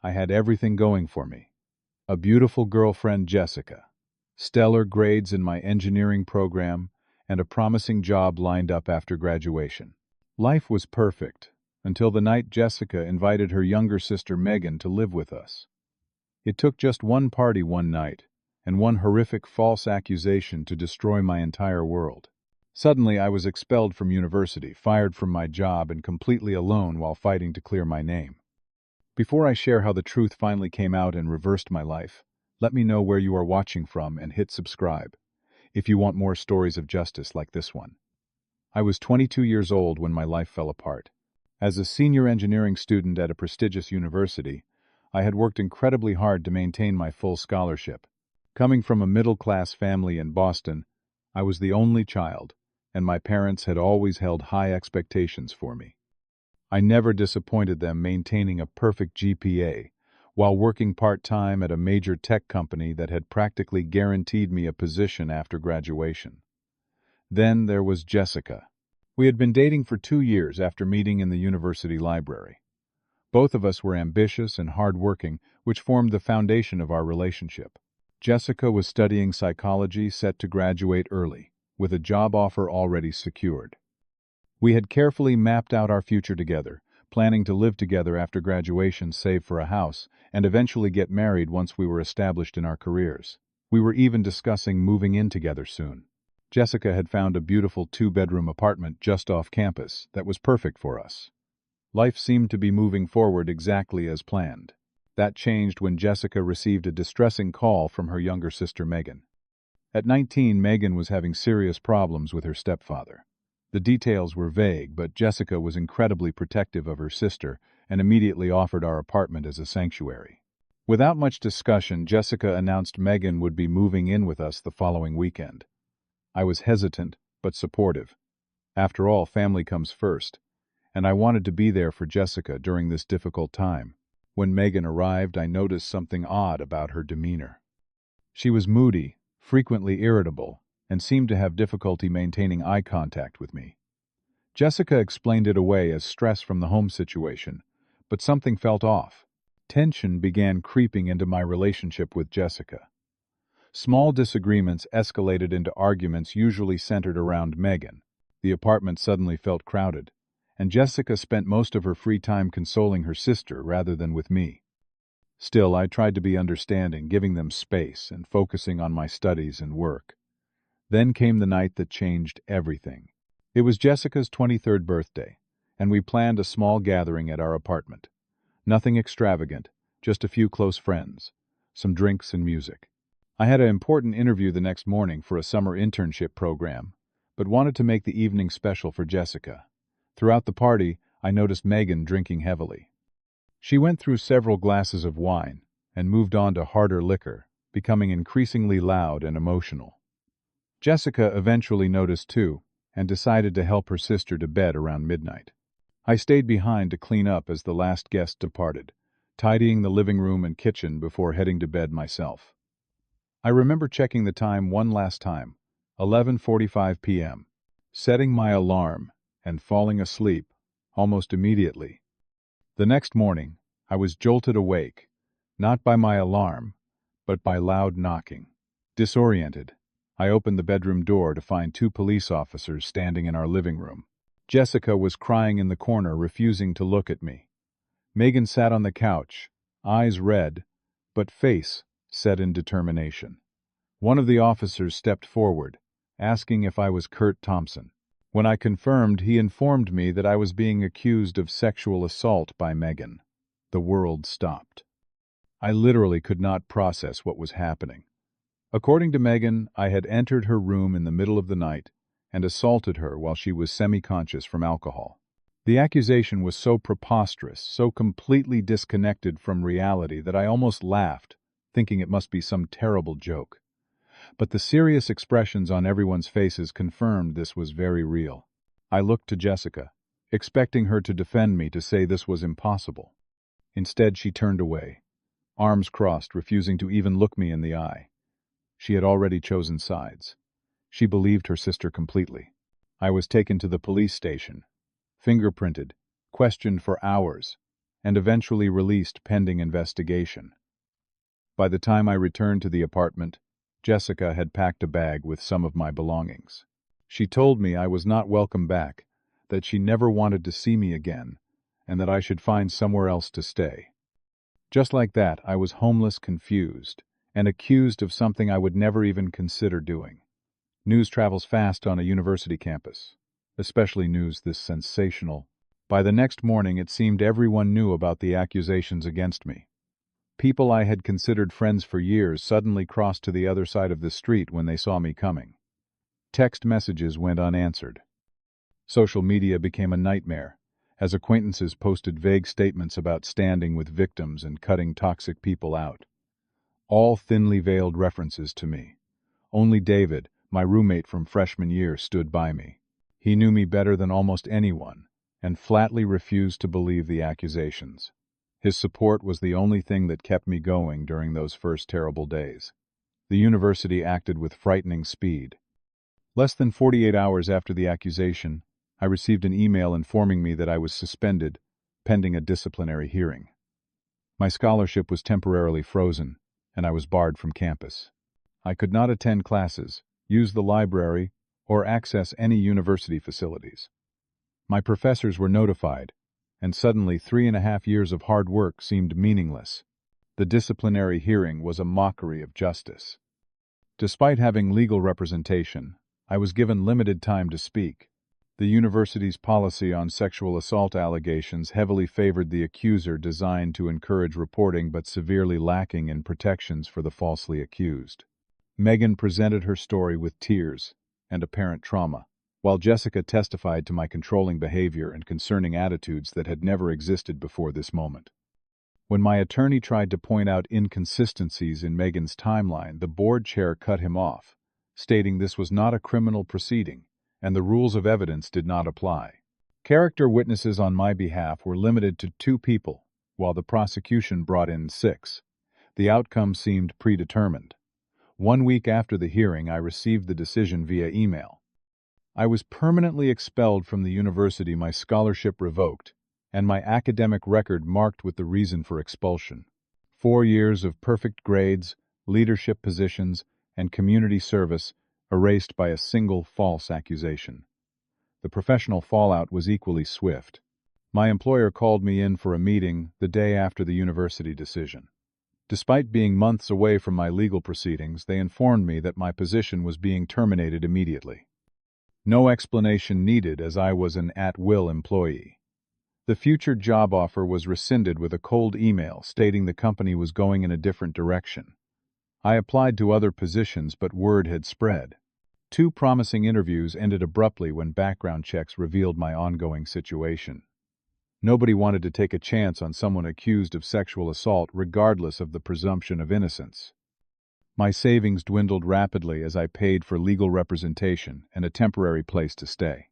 I had everything going for me. A beautiful girlfriend, Jessica, stellar grades in my engineering program, and a promising job lined up after graduation. Life was perfect, until the night Jessica invited her younger sister Megan to live with us. It took just one party one night, and one horrific false accusation to destroy my entire world. Suddenly, I was expelled from university, fired from my job, and completely alone while fighting to clear my name. Before I share how the truth finally came out and reversed my life, let me know where you are watching from and hit subscribe if you want more stories of justice like this one. I was 22 years old when my life fell apart. As a senior engineering student at a prestigious university, I had worked incredibly hard to maintain my full scholarship. Coming from a middle-class family in Boston, I was the only child, and my parents had always held high expectations for me. I never disappointed them, maintaining a perfect GPA, while working part-time at a major tech company that had practically guaranteed me a position after graduation. Then there was Jessica. We had been dating for 2 years after meeting in the university library. Both of us were ambitious and hard-working, which formed the foundation of our relationship. Jessica was studying psychology, set to graduate early, with a job offer already secured. We had carefully mapped out our future together, planning to live together after graduation, save for a house, and eventually get married once we were established in our careers. We were even discussing moving in together soon. Jessica had found a beautiful 2-bedroom apartment just off campus that was perfect for us. Life seemed to be moving forward exactly as planned. That changed when Jessica received a distressing call from her younger sister Megan. At 19, Megan was having serious problems with her stepfather. The details were vague, but Jessica was incredibly protective of her sister and immediately offered our apartment as a sanctuary. Without much discussion, Jessica announced Megan would be moving in with us the following weekend. I was hesitant, but supportive. After all, family comes first, and I wanted to be there for Jessica during this difficult time. When Megan arrived, I noticed something odd about her demeanor. She was moody, frequently irritable, and seemed to have difficulty maintaining eye contact with me. Jessica explained it away as stress from the home situation, but something felt off. Tension began creeping into my relationship with Jessica. Small disagreements escalated into arguments usually centered around Megan. The apartment suddenly felt crowded, and Jessica spent most of her free time consoling her sister rather than with me. Still, I tried to be understanding, giving them space and focusing on my studies and work. Then came the night that changed everything. It was Jessica's 23rd birthday, and we planned a small gathering at our apartment. Nothing extravagant, just a few close friends, some drinks and music. I had an important interview the next morning for a summer internship program, but wanted to make the evening special for Jessica. Throughout the party, I noticed Megan drinking heavily. She went through several glasses of wine and moved on to harder liquor, becoming increasingly loud and emotional. Jessica eventually noticed too, and decided to help her sister to bed around midnight. I stayed behind to clean up as the last guest departed, tidying the living room and kitchen before heading to bed myself. I remember checking the time one last time, 11:45 p.m., setting my alarm and falling asleep almost immediately. The next morning, I was jolted awake, not by my alarm, but by loud knocking. Disoriented, I opened the bedroom door to find 2 police officers standing in our living room. Jessica was crying in the corner, refusing to look at me. Megan sat on the couch, eyes red, but face set in determination. One of the officers stepped forward, asking if I was Kurt Thompson. When I confirmed, he informed me that I was being accused of sexual assault by Megan. The world stopped. I literally could not process what was happening. According to Megan, I had entered her room in the middle of the night and assaulted her while she was semi-conscious from alcohol. The accusation was so preposterous, so completely disconnected from reality that I almost laughed, thinking it must be some terrible joke. But the serious expressions on everyone's faces confirmed this was very real. I looked to Jessica, expecting her to defend me, to say this was impossible. Instead, she turned away, arms crossed, refusing to even look me in the eye. She had already chosen sides. She believed her sister completely. I was taken to the police station, fingerprinted, questioned for hours, and eventually released pending investigation. By the time I returned to the apartment, Jessica had packed a bag with some of my belongings. She told me I was not welcome back, that she never wanted to see me again, and that I should find somewhere else to stay. Just like that, I was homeless, confused, and accused of something I would never even consider doing. News travels fast on a university campus, especially news this sensational. By the next morning, it seemed everyone knew about the accusations against me. People I had considered friends for years suddenly crossed to the other side of the street when they saw me coming. Text messages went unanswered. Social media became a nightmare, as acquaintances posted vague statements about standing with victims and cutting toxic people out. All thinly veiled references to me. Only David, my roommate from freshman year, stood by me. He knew me better than almost anyone, and flatly refused to believe the accusations. His support was the only thing that kept me going during those first terrible days. The university acted with frightening speed. Less than 48 hours after the accusation, I received an email informing me that I was suspended, pending a disciplinary hearing. My scholarship was temporarily frozen, and I was barred from campus. I could not attend classes, use the library, or access any university facilities. My professors were notified, and suddenly 3.5 years of hard work seemed meaningless. The disciplinary hearing was a mockery of justice. Despite having legal representation, I was given limited time to speak. The university's policy on sexual assault allegations heavily favored the accuser, designed to encourage reporting but severely lacking in protections for the falsely accused. Megan presented her story with tears and apparent trauma, while Jessica testified to my controlling behavior and concerning attitudes that had never existed before this moment. When my attorney tried to point out inconsistencies in Megan's timeline, the board chair cut him off, stating this was not a criminal proceeding, and the rules of evidence did not apply. Character witnesses on my behalf were limited to 2 people, while the prosecution brought in 6. The outcome seemed predetermined. 1 week after the hearing, I received the decision via email. I was permanently expelled from the university, my scholarship revoked, and my academic record marked with the reason for expulsion. 4 years of perfect grades, leadership positions, and community service erased by a single false accusation. The professional fallout was equally swift. My employer called me in for a meeting the day after the university decision. Despite being months away from my legal proceedings, they informed me that my position was being terminated immediately. No explanation needed, as I was an at-will employee. The future job offer was rescinded with a cold email stating the company was going in a different direction. I applied to other positions, but word had spread. 2 promising interviews ended abruptly when background checks revealed my ongoing situation. Nobody wanted to take a chance on someone accused of sexual assault, regardless of the presumption of innocence. My savings dwindled rapidly as I paid for legal representation and a temporary place to stay.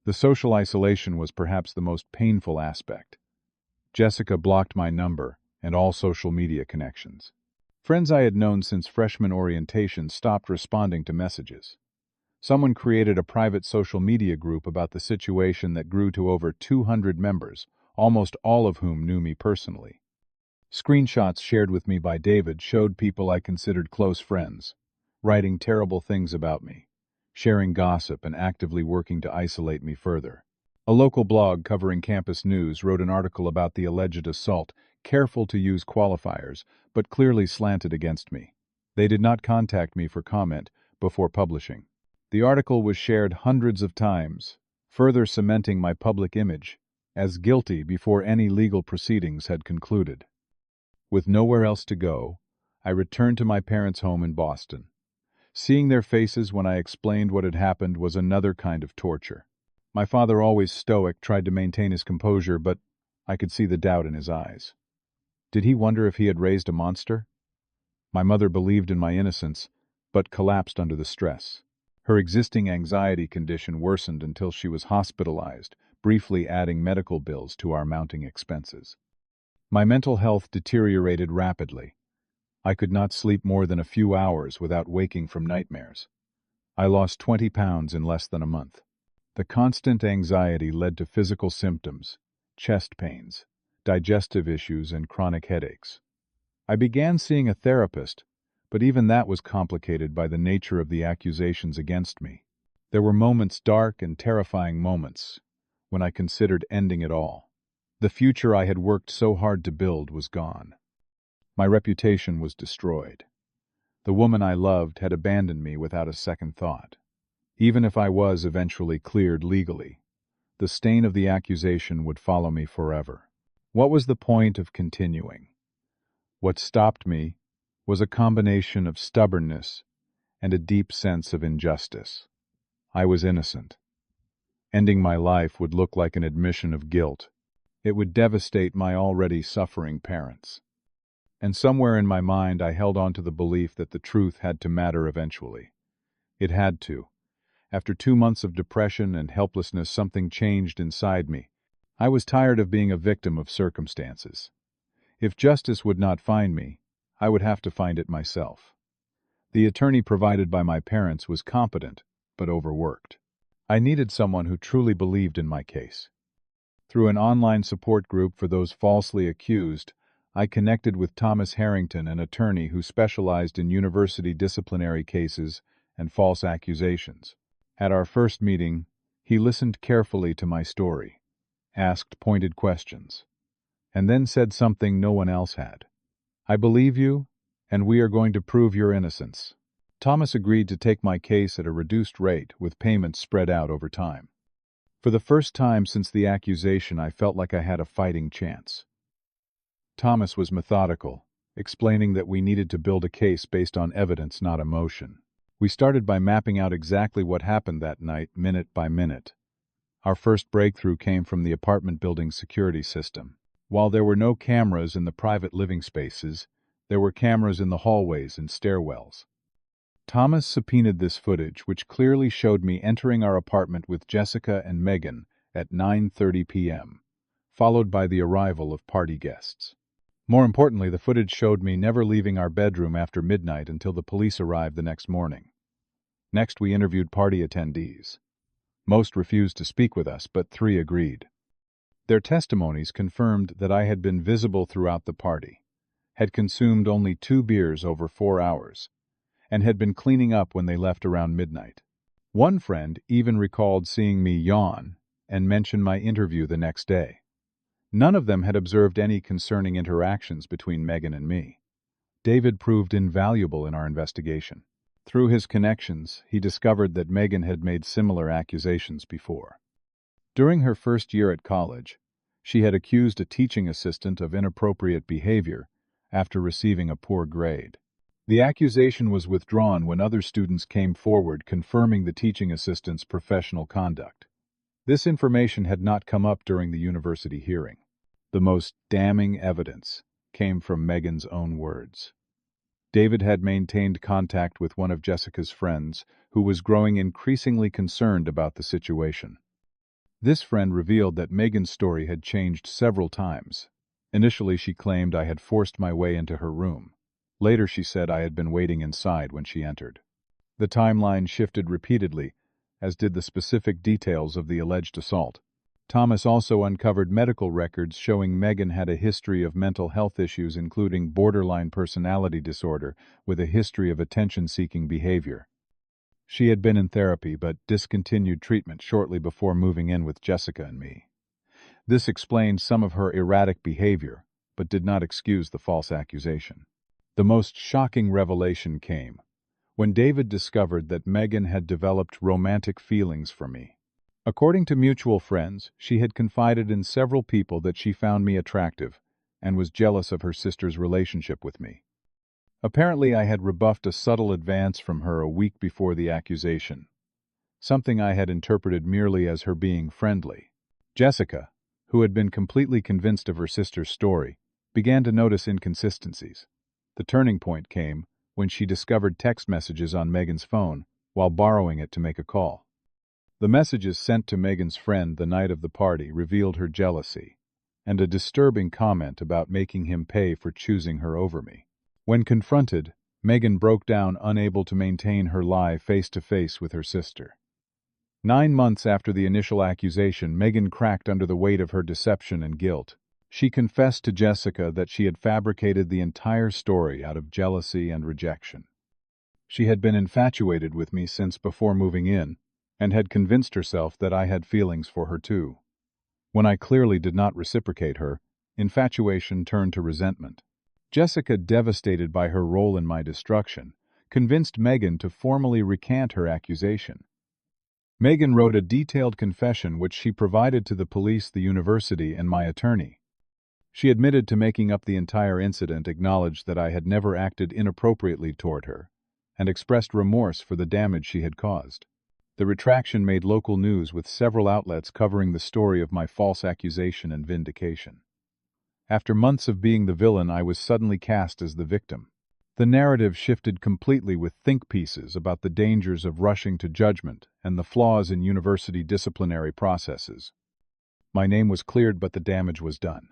The social isolation was perhaps the most painful aspect. Jessica blocked my number and all social media connections. Friends I had known since freshman orientation stopped responding to messages. Someone created a private social media group about the situation that grew to over 200 members, almost all of whom knew me personally. Screenshots shared with me by David showed people I considered close friends, writing terrible things about me, sharing gossip, and actively working to isolate me further. A local blog covering campus news wrote an article about the alleged assault, careful to use qualifiers, but clearly slanted against me. They did not contact me for comment before publishing. The article was shared hundreds of times, further cementing my public image as guilty before any legal proceedings had concluded. With nowhere else to go, I returned to my parents' home in Boston. Seeing their faces when I explained what had happened was another kind of torture. My father, always stoic, tried to maintain his composure, but I could see the doubt in his eyes. Did he wonder if he had raised a monster? My mother believed in my innocence, but collapsed under the stress. Her existing anxiety condition worsened until she was hospitalized, briefly adding medical bills to our mounting expenses. My mental health deteriorated rapidly. I could not sleep more than a few hours without waking from nightmares. I lost 20 pounds in less than a month. The constant anxiety led to physical symptoms, chest pains, digestive issues, and chronic headaches. I began seeing a therapist, but even that was complicated by the nature of the accusations against me. There were moments, dark and terrifying moments, when I considered ending it all. The future I had worked so hard to build was gone. My reputation was destroyed. The woman I loved had abandoned me without a second thought. Even if I was eventually cleared legally, the stain of the accusation would follow me forever. What was the point of continuing? What stopped me was a combination of stubbornness and a deep sense of injustice. I was innocent. Ending my life would look like an admission of guilt. It would devastate my already suffering parents. And somewhere in my mind I held on to the belief that the truth had to matter eventually. It had to. After 2 months of depression and helplessness, something changed inside me. I was tired of being a victim of circumstances. If justice would not find me, I would have to find it myself. The attorney provided by my parents was competent, but overworked. I needed someone who truly believed in my case. Through an online support group for those falsely accused, I connected with Thomas Harrington, an attorney who specialized in university disciplinary cases and false accusations. At our first meeting, he listened carefully to my story, asked pointed questions, and then said something no one else had. "I believe you, and we are going to prove your innocence." Thomas agreed to take my case at a reduced rate, with payments spread out over time. For the first time since the accusation, I felt like I had a fighting chance. Thomas was methodical, explaining that we needed to build a case based on evidence, not emotion. We started by mapping out exactly what happened that night, minute by minute. Our first breakthrough came from the apartment building's security system. While there were no cameras in the private living spaces, there were cameras in the hallways and stairwells. Thomas subpoenaed this footage, which clearly showed me entering our apartment with Jessica and Megan at 9:30 p.m., followed by the arrival of party guests. More importantly, the footage showed me never leaving our bedroom after midnight until the police arrived the next morning. Next, we interviewed party attendees. Most refused to speak with us, but 3 agreed. Their testimonies confirmed that I had been visible throughout the party, had consumed only 2 beers over 4 hours, and had been cleaning up when they left around midnight. One friend even recalled seeing me yawn and mention my interview the next day. None of them had observed any concerning interactions between Megan and me. David proved invaluable in our investigation. Through his connections, he discovered that Megan had made similar accusations before. During her first year at college, she had accused a teaching assistant of inappropriate behavior after receiving a poor grade. The accusation was withdrawn when other students came forward confirming the teaching assistant's professional conduct. This information had not come up during the university hearing. The most damning evidence came from Megan's own words. David had maintained contact with one of Jessica's friends, who was growing increasingly concerned about the situation. This friend revealed that Megan's story had changed several times. Initially, she claimed I had forced my way into her room. Later, she said I had been waiting inside when she entered. The timeline shifted repeatedly, as did the specific details of the alleged assault. Thomas also uncovered medical records showing Megan had a history of mental health issues, including borderline personality disorder, with a history of attention-seeking behavior. She had been in therapy but discontinued treatment shortly before moving in with Jessica and me. This explained some of her erratic behavior, but did not excuse the false accusation. The most shocking revelation came when David discovered that Megan had developed romantic feelings for me. According to mutual friends, she had confided in several people that she found me attractive and was jealous of her sister's relationship with me. Apparently, I had rebuffed a subtle advance from her a week before the accusation, something I had interpreted merely as her being friendly. Jessica, who had been completely convinced of her sister's story, began to notice inconsistencies. The turning point came when she discovered text messages on Megan's phone while borrowing it to make a call. The messages sent to Megan's friend the night of the party revealed her jealousy and a disturbing comment about making him pay for choosing her over me. When confronted, Megan broke down, unable to maintain her lie face-to-face with her sister. 9 months after the initial accusation, Megan cracked under the weight of her deception and guilt. She confessed to Jessica that she had fabricated the entire story out of jealousy and rejection. She had been infatuated with me since before moving in, and had convinced herself that I had feelings for her too. When I clearly did not reciprocate her, infatuation turned to resentment. Jessica, devastated by her role in my destruction, convinced Megan to formally recant her accusation. Megan wrote a detailed confession which she provided to the police, the university, and my attorney. She admitted to making up the entire incident, acknowledged that I had never acted inappropriately toward her, and expressed remorse for the damage she had caused. The retraction made local news, with several outlets covering the story of my false accusation and vindication. After months of being the villain, I was suddenly cast as the victim. The narrative shifted completely, with think pieces about the dangers of rushing to judgment and the flaws in university disciplinary processes. My name was cleared, but the damage was done.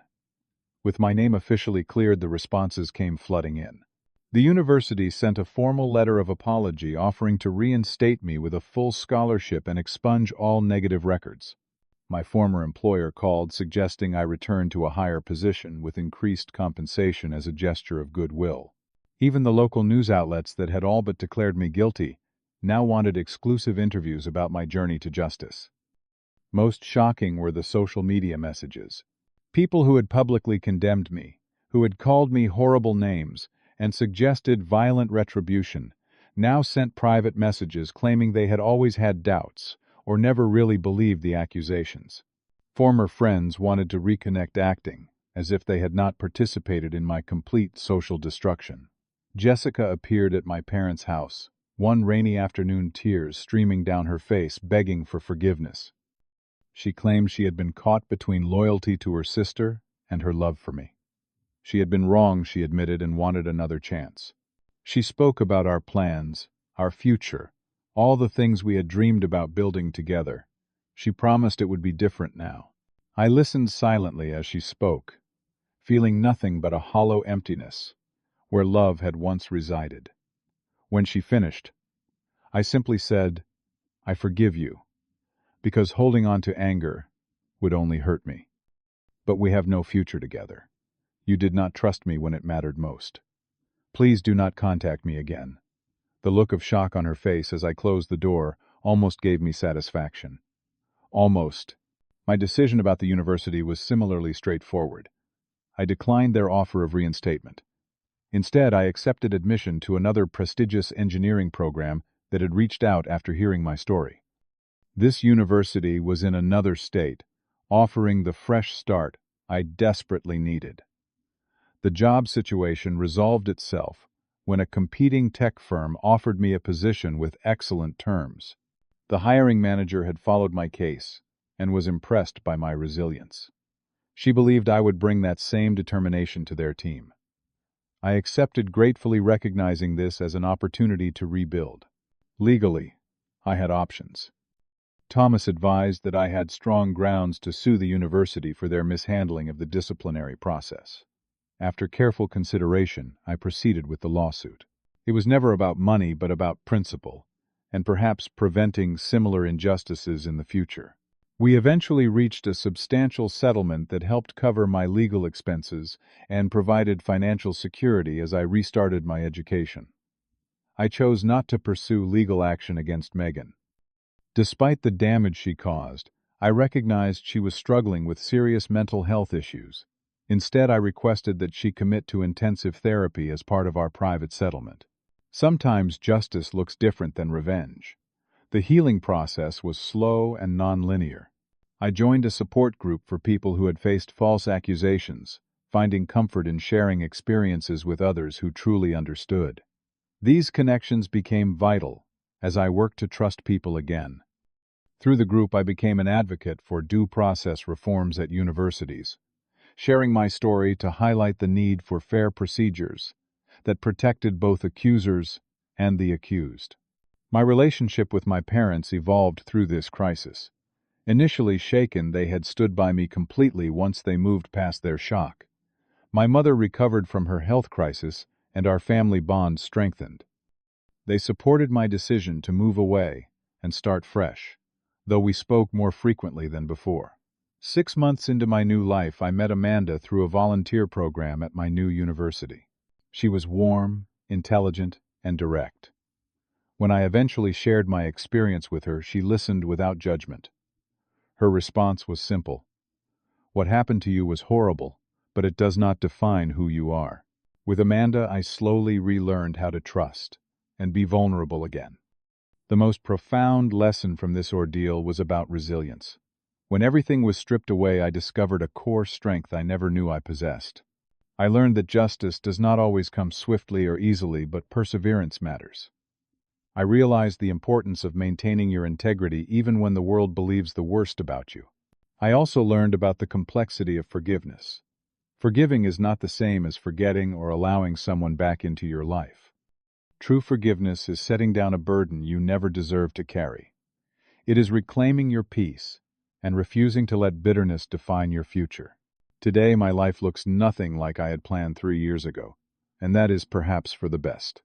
With my name officially cleared, the responses came flooding in. The university sent a formal letter of apology offering to reinstate me with a full scholarship and expunge all negative records. My former employer called, suggesting I return to a higher position with increased compensation as a gesture of goodwill. Even the local news outlets that had all but declared me guilty now wanted exclusive interviews about my journey to justice. Most shocking were the social media messages. People who had publicly condemned me, who had called me horrible names, and suggested violent retribution, now sent private messages claiming they had always had doubts or never really believed the accusations. Former friends wanted to reconnect, acting as if they had not participated in my complete social destruction. Jessica appeared at my parents' house, one rainy afternoon, tears streaming down her face, begging for forgiveness. She claimed she had been caught between loyalty to her sister and her love for me. She had been wrong, she admitted, and wanted another chance. She spoke about our plans, our future, all the things we had dreamed about building together. She promised it would be different now. I listened silently as she spoke, feeling nothing but a hollow emptiness where love had once resided. When she finished, I simply said, "I forgive you," because holding on to anger would only hurt me. But we have no future together. You did not trust me when it mattered most. Please do not contact me again. The look of shock on her face as I closed the door almost gave me satisfaction. Almost. My decision about the university was similarly straightforward. I declined their offer of reinstatement. Instead, I accepted admission to another prestigious engineering program that had reached out after hearing my story. This university was in another state, offering the fresh start I desperately needed. The job situation resolved itself when a competing tech firm offered me a position with excellent terms. The hiring manager had followed my case and was impressed by my resilience. She believed I would bring that same determination to their team. I accepted, gratefully recognizing this as an opportunity to rebuild. Legally, I had options. Thomas advised that I had strong grounds to sue the university for their mishandling of the disciplinary process. After careful consideration, I proceeded with the lawsuit. It was never about money, but about principle, and perhaps preventing similar injustices in the future. We eventually reached a substantial settlement that helped cover my legal expenses and provided financial security as I restarted my education. I chose not to pursue legal action against Megan. Despite the damage she caused, I recognized she was struggling with serious mental health issues. Instead, I requested that she commit to intensive therapy as part of our private settlement. Sometimes justice looks different than revenge. The healing process was slow and non-linear. I joined a support group for people who had faced false accusations, finding comfort in sharing experiences with others who truly understood. These connections became vital as I worked to trust people again. Through the group, I became an advocate for due process reforms at universities, sharing my story to highlight the need for fair procedures that protected both accusers and the accused. My relationship with my parents evolved through this crisis. Initially shaken, they had stood by me completely once they moved past their shock. My mother recovered from her health crisis, and our family bond strengthened. They supported my decision to move away and start fresh, though we spoke more frequently than before. 6 months into my new life, I met Amanda through a volunteer program at my new university. She was warm, intelligent, and direct. When I eventually shared my experience with her, she listened without judgment. Her response was simple. What happened to you was horrible, but it does not define who you are. With Amanda, I slowly relearned how to trust and be vulnerable again. The most profound lesson from this ordeal was about resilience. When everything was stripped away, I discovered a core strength I never knew I possessed. I learned that justice does not always come swiftly or easily, but perseverance matters. I realized the importance of maintaining your integrity even when the world believes the worst about you. I also learned about the complexity of forgiveness. Forgiving is not the same as forgetting or allowing someone back into your life. True forgiveness is setting down a burden you never deserved to carry. It is reclaiming your peace and refusing to let bitterness define your future. Today, my life looks nothing like I had planned 3 years ago, and that is perhaps for the best.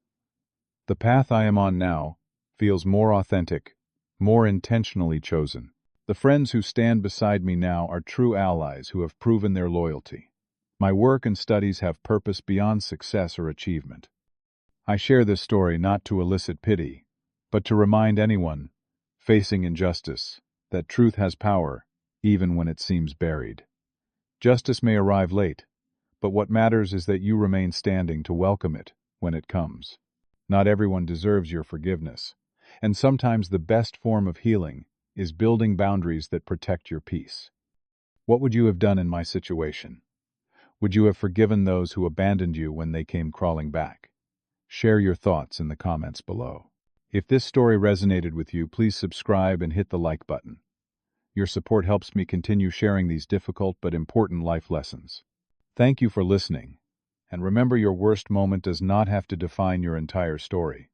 The path I am on now feels more authentic, more intentionally chosen. The friends who stand beside me now are true allies who have proven their loyalty. My work and studies have purpose beyond success or achievement. I share this story not to elicit pity, but to remind anyone facing injustice that truth has power even when it seems buried. Justice may arrive late, but what matters is that you remain standing to welcome it when it comes. Not everyone deserves your forgiveness, and sometimes the best form of healing is building boundaries that protect your peace. What would you have done in my situation? Would you have forgiven those who abandoned you when they came crawling back? Share your thoughts in the comments below. If this story resonated with you, please subscribe and hit the like button. Your support helps me continue sharing these difficult but important life lessons. Thank you for listening, and remember, your worst moment does not have to define your entire story.